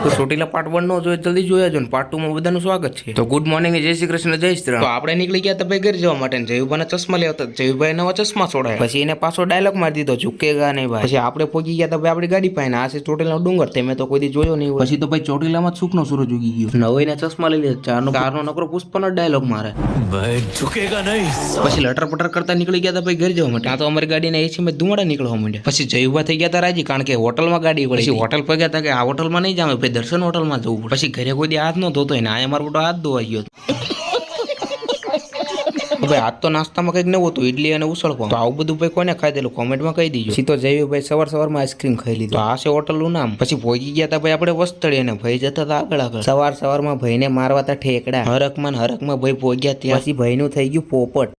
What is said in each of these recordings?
તો ચોટીલા પાર્ટ 1 નો જોઈએ જલ્દી જોયા જો ને પાર્ટ 2 માં બધાનું સ્વાગત છે. તો ગુડ મોર્નિંગ જય શ્રી કૃષ્ણ જય શ્રી રામ. તો આપણે નીકળી ગયા હતા ભાઈ ઘરે જવા માટે જયુભાઈ ચશ્મા લેવા હતા. જયુભાઈ નવા ચશ્મા છોડાયા પછી એને પાછો ડાયલોગ મારી દીધો ઝુકેગા નહીં ભાઈ. પછી આપણે પહોંચી ગયા હતા ભાઈ આપણી ગાડી પાસે આ છે ચોટીલાનો ડુંગર તે મેં તો કોઈ દી જોયો નહીં. પછી તો ભાઈ ચોટીલામાં સુખનો સૂરજ ઉગી ગયો. નવાઈને ચશ્મા લઈ લીધા. ચારનો નકરો પુષ્પનો ડાયલોગ મારે ભાઈ ઝુકેગા નહીં. પછી લટર પટર કરતા નીકળી ગયા હતા ભાઈ ઘરે જવા માટે. આ તો અમારી ગાડીને એસી માં ધુમાડા નીકળવા માંડ્યા. પછી જયુભાઈ થઈ ગયા હતા રાજી કારણ કે હોટલમાં ગાડી પડી. પછી હોટલ પર ગયા હતા કે આ હોટલમાં નહીં જામે ભાઈ દર્શન હોટલમાં જવું પડે. પછી ઘરે કોઈ દી હાથ નો ધોતો ને આ મારો મોટો હાથ ધોવાઈ ગયો. ભાઈ આજ તો નાસ્તામાં કંઈક નવું હતું ઇડલી અને ઉસળપાવ. તો આવું બધું ભાઈ કોને ખાઈ દેલું કોમેન્ટમાં કહી દીજો. સીધો જયુભાઈ સવારમાં આઈસ્ક્રીમ ખાઈ લીધું. આ છે હોટલનું નામ. પછી પહોંચી ગયા હતા ભાઈ આપણે વસ્તળી અને ભાઈ જતા હતા આગળ. સવારમાં ભાઈને મારવા હતા ઠેકડા. હરકમાં ભાઈ પહોંચ્યા ત્યાં પછી ભાઈનું થઈ ગયું પોપટ.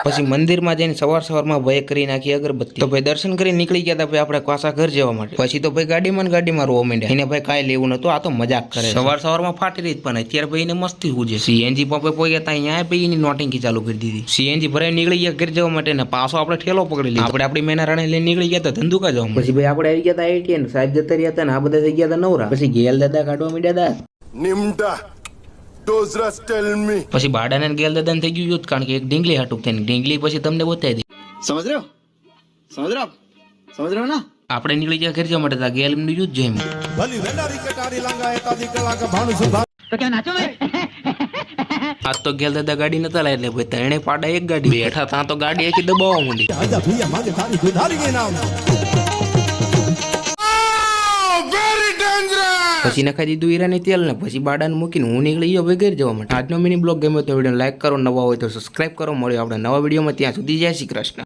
પછી મંદિરમાં જઈને સવારમાં ભાઈ કરી નાખી અગરબત્તી. તો ભાઈ દર્શન કરીને નીકળી ગયા હતા ભાઈ આપણે પાછા ઘર જવા માટે. પછી તો ભાઈ ગાડીમાં રોવા માંડ્યા. એને ભાઈ કાંઈ લેવું નતું આ તો મજાક કરે. સવારમાં ફાટી રહી પણ અત્યારે ભાઈ એને મસ્તી હુજે. સીએનજી પંપે પહોંચ્યા હતા અહીંયા ભાઈ એની નોટિંગી ચાલુ કરી દીધી. સીએનજી ભરાઈ નીકળી ગયા ઘર જવા માટે ને પાછો આપણે ઠેલો પકડી લીધો. આપણે આપણી મેના રાણી લઈને નીકળી ગયા હતા ધંધુકા જવા. પછી ભાઈ આપણે આવી ગયા હતા એટીએન સાહેબ જતા રહ્યા હતા ને આ બધા થઈ ગયા હતા નવરા. પછી ગેલ દાદા કાઢવા માંડ્યા હતા નિમટા. પછી બાડાને ગેલ દાદા થઈ ગયું યુદ્ધ કારણ કે એક ઢીંગલી હાટુક થઈને ઢીંગલી પછી તમને બતાવી દી. સમજ રહ્યો ના આપણે નીકળી ગયા ઘર જવા માટે ગેલ એમનું યુદ્ધ જેમ. આજ તો ગેલ દાદા ગાડી નતા લાય એટલે ભાઈ ત્રણે પાડા એક ગાડી બેઠા ત્યાં તો ગાડી આખી દબાવવા માંડી. પછી નખાઈ દીધું હીરાની તેલ ને પછી બાડાને મૂકીને હું નીકળી ગયો ભાઈ ઘરે જવા માટે. આજનો મિની બ્લોગ ગમ્યો તો વિડીયો લાઈક કરો, નવા હોય તો સબસ્ક્રાઇબ કરો. મળ્યો આપણે નવા વિડીયોમાં ત્યાં સુધી જય શ્રી કૃષ્ણ.